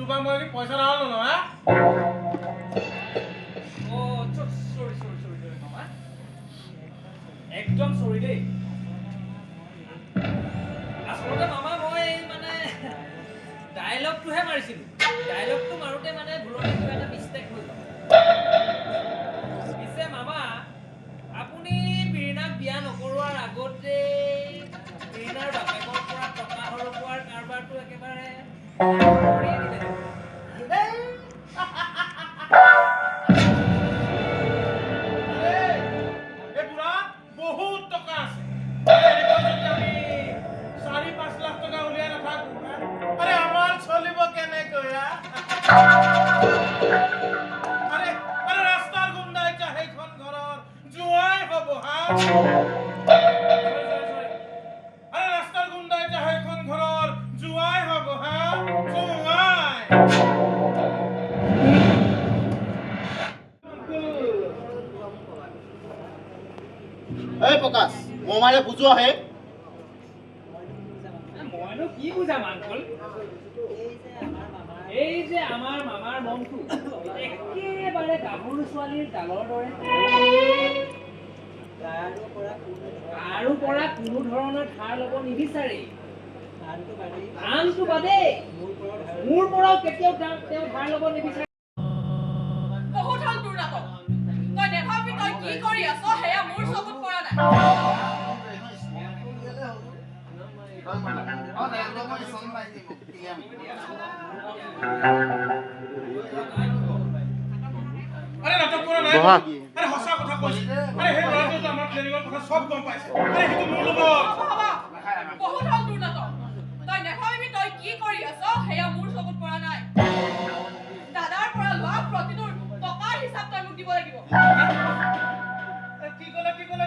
পৰা মই পইচা নালো ন হা ও সৰি মামা একদম সৰি দেই আসলে মামা মই মানে ডায়লগটোহে মাৰিছিলো ডায়লগটো মাৰোতে মানে ভুলতে কিবা এটা মিস্টেক হৈ গ'ল পিছে মামা আপুনি বীৰনাক বিয়া নকৰোৱাৰ আগতে বীৰনাৰ বাপেকৰ পৰা টকা হৰপোৱাৰ কাৰবাৰটো একেবাৰে কৰি দিলে বহুত টকা আছে আমি 4-5 লাখ টকা উলিয়াই নাথাকো আরে আমার চলিব কেনেকৈ আরে আরে রাস্তার গুন্ডাই চাহে খন ঘৰৰ জুৱাই হব হা আৰে ৰাস্তাৰ গুন্ডাই চাহে খন ঘৰৰ জুৱাই হব হা জুৱাই এই প্ৰকাশ মোমাৰে বুঝো হে মইনো কি বুঝাম আঙ্কল এই যে আমাৰ মামাৰ মনটো একেবাৰে গাভৰু ছোৱালীৰ গালৰ দৰে আৰু পৰা কোনো ধৰণৰ ধাৰ ল'ব নিবিচাৰে আনটো বাদে মোৰ পৰাও কেতিয়াও তেওঁ ধাৰ ল'ব নিবিচাৰে বহুত হল তোৰ নাটক তই নেভাবি তই কি কৰি আছ হেয়া মোৰ চকুত পৰা নাই আৰে নাটক কৰা নাই আৰে হসা কথা কৈছে আৰে হে ল'ৰাটো আমাৰ প্লেনিংৰ কথা সব গম পাইছে আৰে হেতু মোৰ লগত বহুত হল তোৰ নাটক তই নেভাবি তই কি কৰি আছ হেয়া মোৰ চকুত পৰা নাই দাদাৰ পৰা লোৱা প্ৰতিটোৰ টকাৰ হিচাপ তই মোক দিব লাগিব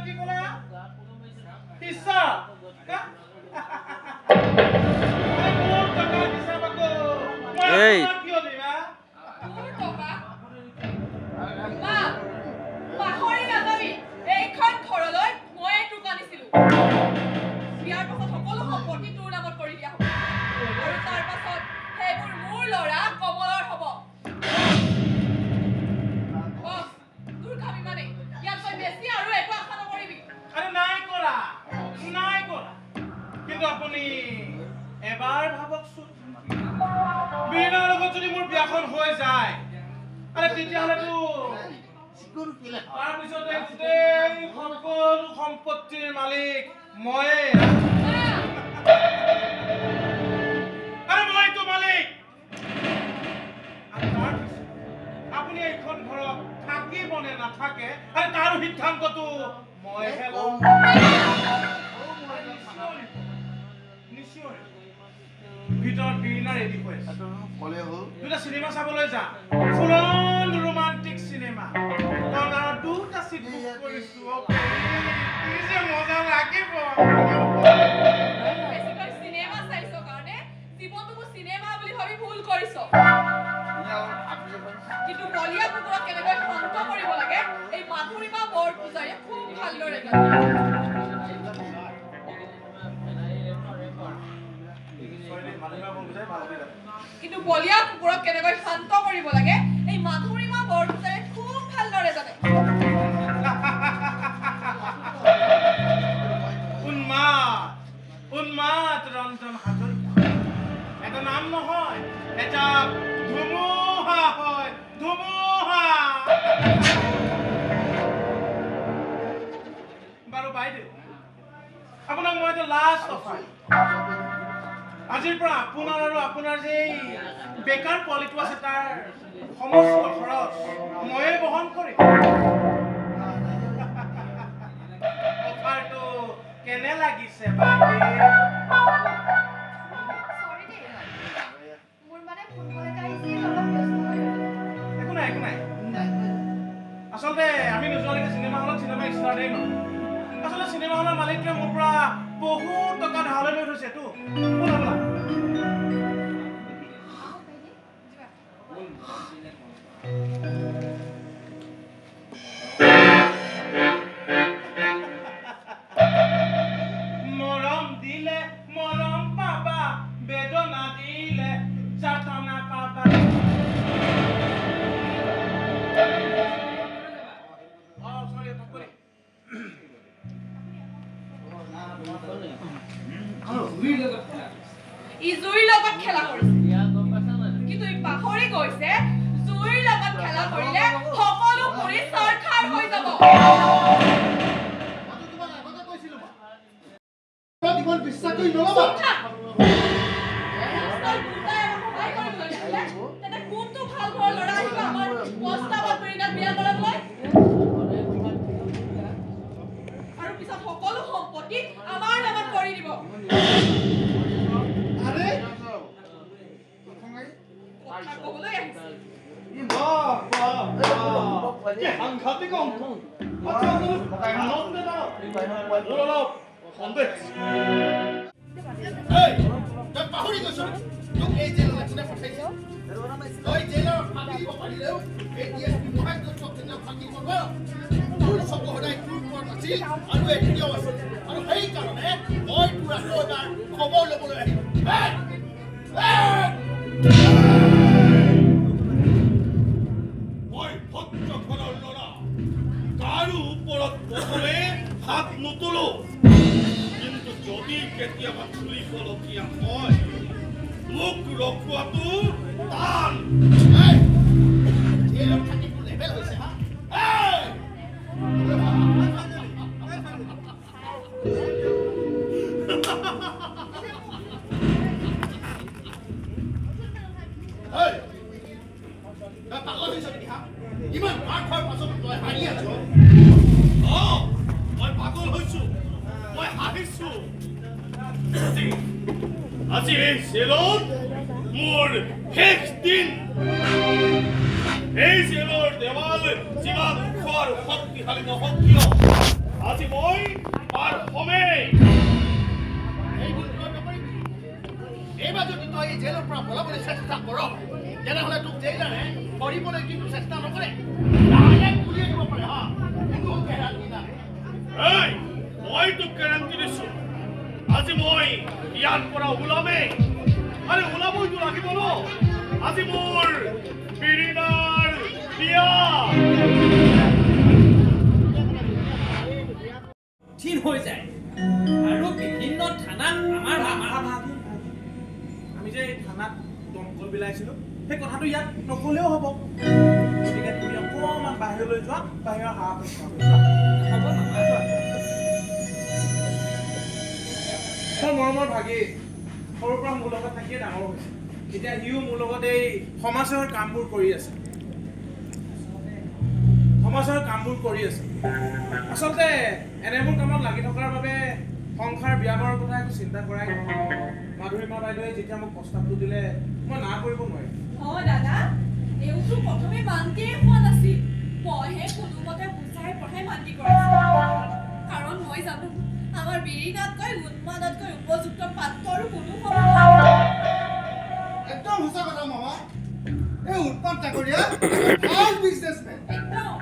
কি কলা হিচাপ এই কিয় দিবা মোৰ টকা মা পাহৰি নাযাবি এইখন ঘৰলৈ মই তোক আনিছিলো বিয়াৰ পাছত সকলো সম্পত্তি তোৰ নামত কৰি দিয়া হ'ব আৰু তাৰ পাছত সেইবোৰ মোৰ ল'ৰা কমলৰ হ'ব বস তোৰ কামি মানে ইয়াত তই বেছি আৰু একো আশা নকৰিবি আৰে নাই কৰা কিন্তু আপুনি এবাৰ ভাবকচোন বীণাৰ লগত যদি মোৰ বিয়াখন হৈ যায় আৰে তেতিয়াহ'লেতো তাৰপিছতে গোটেই সকলো সম্পত্তিৰ মালিক ময়ে আৰে মইতো মালিক আপুনি এইখন ঘৰত থাকিব নে নাথাকে আৰে তাৰ সিদ্ধান্তটো মইহে ল'ম ভিতৰত বীণা ৰেডি হৈ আছে দুটা চিনেমা চাবলৈ যা ফুল অন ৰোমান্টিক চিনেমা কাৰণ দুটা চিট বুক কৰিছো কি যে মজা লাগিব বেছিকৈ চিনেমা চাইছ কাৰণে জীৱনটো চিনেমা বুলি ভাবি ভুল কৰিছ কিন্তু বলিয়া কুকুৰক কেনেকৈ শান্ত কৰিব লাগে এই মাধুৰীমা বৰপূজাৰীয়ে খুব ভালদৰে জানে কিন্তু বলিয়া কুকুৰক কেনেকৈ শান্ত কৰিব লাগে এই মাধুৰীমা বৰপূজাৰীয়ে খুব ভালদৰে জানে উন্মাদ ৰঞ্জন হাজৰিকা এটা নাম নহয় এটা ধুমুহা হয় ধুমুহা বাৰু বাইদেউ আপোনাক মই এটা লাষ্ট অফাৰ আজিৰ পৰা আপোনাৰ আৰু আপোনাৰ যে বেকাৰ পোৱালিটো আছে তাৰ সমস্ত খৰচ ময়ে বহন কৰিম অফাৰটো কেনে লাগিছে একো নাই আচলতে আমি নোযোৱালৈকে চিনেমা হলত চিনেমা ষ্টাৰ্টেই নহয় আচলতে চিনেমা হলৰ মালিকটোৱে মোৰ পৰা বহুত টকা ধাৰলৈ লৈ থৈছেতো ব'লা মৰম দিলে মৰম পাবা বেদনা দিলে যাতনা পাবা হৈছে জুইৰ লগত খেলা কৰিলে সকলো পুৰি চৰখাৰ হৈ যাব। তোমাক আগতে কৈছিলো মা ইমান বিশ্বাস কৰি নল'বা। তেনে কোনটো ভাল ঘৰৰ ল'ৰা আহিব আমাৰ প্ৰস্তাৱত পেৰিনাক বিয়া কৰাবলৈ? আৰু পিছত সকলো সম্পত্তি আমাৰ নামত কৰি দিব। আৰে কথা ক'বলৈ আহিছে। সাংঘাতিক অংশ আনন্দে সন্দেহ তই পাহৰি গৈছ তোক এই জেললৈ কোনে পঠাইছে? তই জেলৰ ফাঁকি দিব পাৰিলেও এই DSP মহাত্মক ফাঁকি দিব নোৱাৰ। তোৰ চকু সদায় তোৰ ওপৰত আছিল আৰু এতিয়াও আছে, আৰু সেইকাৰণে মই তোৰ আকৌ এবাৰ খবৰ ল'বলৈ আহিলোঁ। মই ভদ্ৰখনৰ ল'ৰা, কাৰো ওপৰত প্ৰথমে হাত নোতোলো, কিন্তু যদি কেতিয়াবা চুলিবলগীয়া হয় মোক ৰখোৱাটো টান। জেলৰ ফাঁকিবোৰ লেবেল হৈছে হা? পাগল হৈছ নেকি হা? ইমান মাৰ খোৱাৰ পাছত তই হাঁহি আছ? মই পাগল হৈছো, মই হাঁহিছো। আজি এই জেলত মোৰ শেষ দিন। এই জেলৰ দেৱাল যিমান ওখ আৰু শক্তিশালী নহওক কিয়, আজি মই তাৰ সমেই। এইবোৰ তই নকৰিবি। এইবাৰ যদি তই এই জেলৰ পৰা পলাবলৈ চেষ্টা কৰ, তেনেহ'লে তোক জেইলাৰে কৰিবলৈ কিন্তু চেষ্টা নকৰে, ডাইৰেক্ট উলিয়াই দিব পাৰে হা? কোনো গেৰাণ্টি নাই। মই তোক গেৰাণ্টি দিছো, আজি মই ইয়াৰ পৰা ওলামেই। আৰে ওলাবইতো লাগিব ন, আজি মোৰ বিৰিণাৰ বিয়া। থিৰ হৈ যায় আৰু বিভিন্ন থানাত আমি যে এই থানাত দমকল বিলাইছিলো, সেই কথাটো ইয়াত নকলেও হ'ব। গতিকে তুমি অকণমান বাহিৰলৈ যোৱা, বাহিৰৰ হাৱা মোৰ মৰমৰ ভাগি সৰুৰ পৰা মোৰ লগত থাকিয়ে ডাঙৰ হৈছে। এতিয়া সিও মোৰ লগত এই সমাজৰ কামবোৰ কৰি আছে। আচলতে এনেবোৰ কামত লাগি থকাৰ বাবে সংসাৰ বিয়া বাৰৰ কথা একো চিন্তা কৰাই নহয়। মাধুৰীমা বাইদেৱে যেতিয়া মোক প্ৰস্তাৱটো দিলে মই না কৰিব নোৱাৰিম। দাদা, এইটো প্ৰথমে মান্তিয়ে হোৱা নাছিল। মইহে কোনোমতে বুজাই পঢ়াই মান্তি কৰাইছিলো। কাৰণ মই জানো আমাৰ বিৰিণাতকৈ উন্মাদতকৈ উপযুক্ত পাত্ৰ আৰু কোনো হ'ব নোৱাৰে। একদম সঁচা কথা মামা। এই উৎপাত চাকৰিয়া ভাল বিজনেছমেন। একদম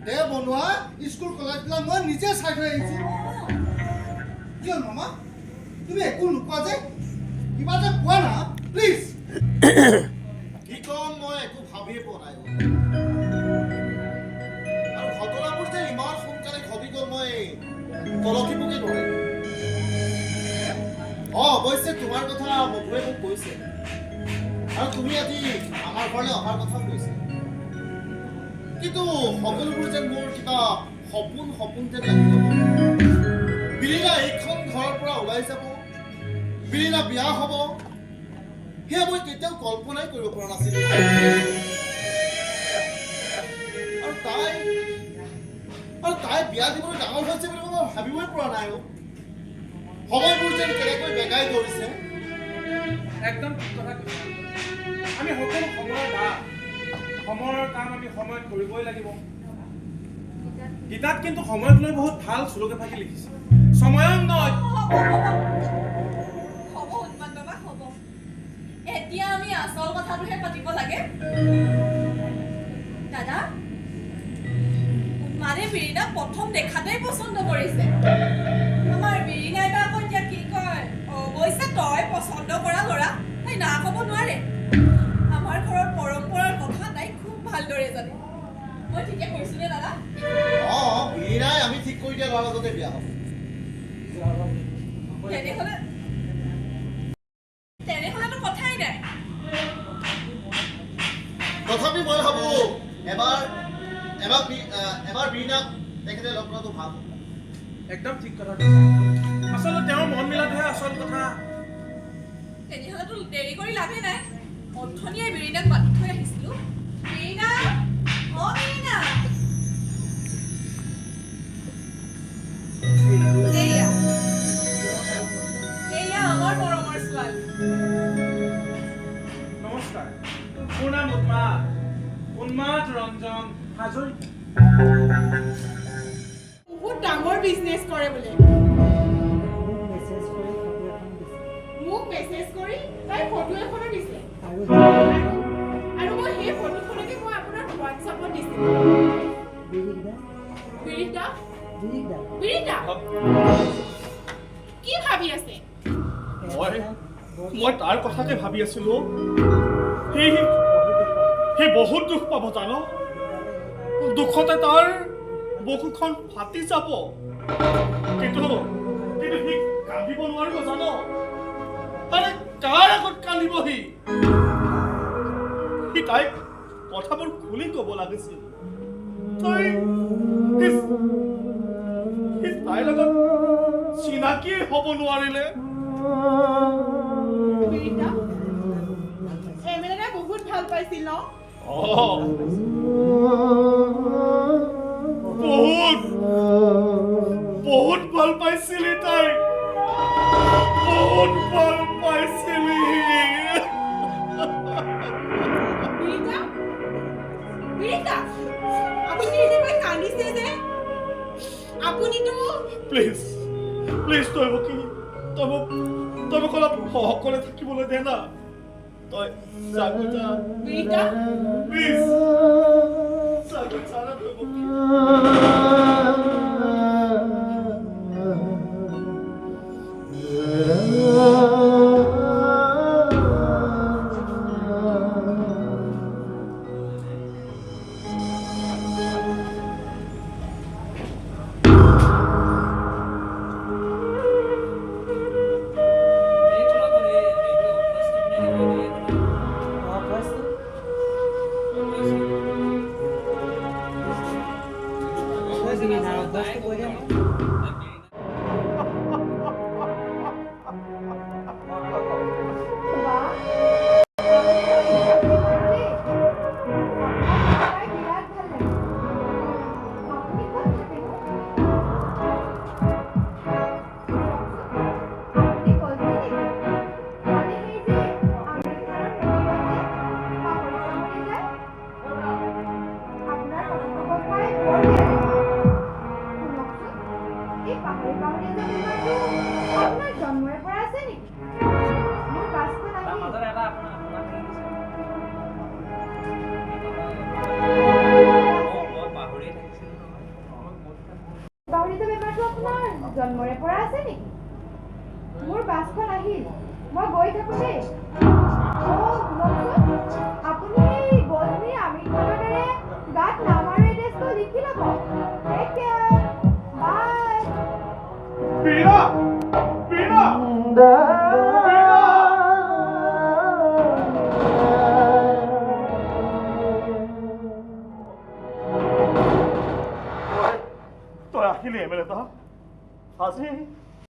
তেওঁ বনোৱা স্কুল কলেজবিলাক মই নিজে চাই থৈ আহিছোঁ। কিয় মামা তুমি একো নোকোৱা যে? কিবা এটা কোৱা না প্লিজ। কি ক'ম মই একো ভাবিয়ে পোৱা নাই। আৰু ঘটনাবোৰ যে ইমান সোনকালে ঘটি গ'ল মই তলকিবকে নোৱাৰিম। অৱশ্যে তোমাৰ কথা মধুৱে মোক কৈছে, আৰু তুমি আজি আমাৰ ঘৰলৈ অহাৰ কথা কৈছে, কিন্তু সকলোবোৰ যেন মোৰ কিবা সপোন যেন লাগি যাব। বিৰিণা এইখন ঘৰৰ পৰা ওলাই যাব, বিৰিণা বিয়া হ'ব, সেয়া মই কেতিয়াও কল্পনাই কৰিব পৰা নাছিলো। আৰু তাই বিয়া দিবলৈ ডাঙৰ হৈছে বুলি মই ভাবিবই পৰা নাই। সময়বোৰ যেন কেনেকৈ বেগাই ধৰিছে। একদম ঠিক কথা কৈছে। আমি সকলো সময়ৰ সময়ৰ কাম আমি সময়ত কৰিবই লাগিব। গীতাত কিন্তু সময়ক লৈ বহুত ভাল শ্লোক এফাকি লিখিছে। সময়ং নয়। হ'ব উন্মাদ বাবা, হ'ব। এতিয়া আমি আচল কথাটোহে পাতিব লাগে। দাদা, উন্মাদে বিৰিণাক প্ৰথম দেখাতেই পচন্দ কৰিছে। আমাৰ বিৰিণাই বা আকৌ এতিয়া কি কয়? অৱশ্যে তই পচন্দ কৰা ল'ৰা তাই না ক'ব নোৱাৰে। আমাৰ ঘৰৰ পৰম্পৰাৰ কথা তাই খুব ভালদৰে জানে। মই ঠিকে কৈছো নে দাদা? বিৰিণাই আমি ঠিক কৰি দিয়া ল'ৰাৰ লগতে বিয়া হ'ব। তেনেহ'লেতো কথাই নাই। তথাপি মই ভাবোঁ এবাৰ বীণাক তেখেতে লগ কৰাটো ভাল। একদম ঠিক কথা কৈছা। আচলতে তেওঁৰ মন মিলাটোহে আচল কথা। তেনেহ'লেতো দেৰি কৰি লাভেই নাই। অথনিয়ে বীৰিনাক মাতি থৈ আহিছিলোঁ। বীৰিনা, অ' বীৰিনা। এয়া আমাৰ মৰমৰ ছোৱালী। নমস্কাৰ, মোৰ নাম উন্মাদ ৰঞ্জন হাজৰিকা। বহুত ডাঙৰ বিজনেছ কৰে বোলে। মোক মেছেজ কৰি তাই ফটো এখনো দিছে আৰু মই সেই ফটোখনকে মই আপোনাৰ হোৱাটছআপত দিছিলোঁ। বিৰিতা কি ভাবি আছে? মই তাৰ কথাকে ভাবি আছিলো। সি বহুত দুখ পাব জানো। দুখতে তাৰ বুকুখন ফাটি যাব। কিন্তু সি কান্দিব নোৱাৰিব জানো। আৰে কাৰ আগত কান্দিব সি তাইক কথাবোৰ খুলি ক'ব লাগিছিল। তাইৰ লগত চিনাকি হ'ব নোৱাৰিলে। বিৰিতা এমএলএ বহুত ভাল পাইছিল ন? বহুত ভাল পাইছিলি তাই। বহুত ভাল পাইছিলি। বিৰিতা আপুনি এনেকৈ কান্দিছে যে। আপুনিতো প্লিজ তই মোক অলপ সকলে থাকিবলৈ দে না। তই জাগোজা বিৰিতা প্লিজ জাগোজা না তই মোক। জন্মৰে পৰা আছে নেকি? মোৰ বাছখন আহিল, মই গৈ থাকো দেই। আপুনি গধূলি আমিৰ খানৰ দৰে গাত নাম আৰু এড্ৰেছটো লিখি ল'ব। টেক কেয়াৰ, বাই। তই আহিলি এমএলএ আজি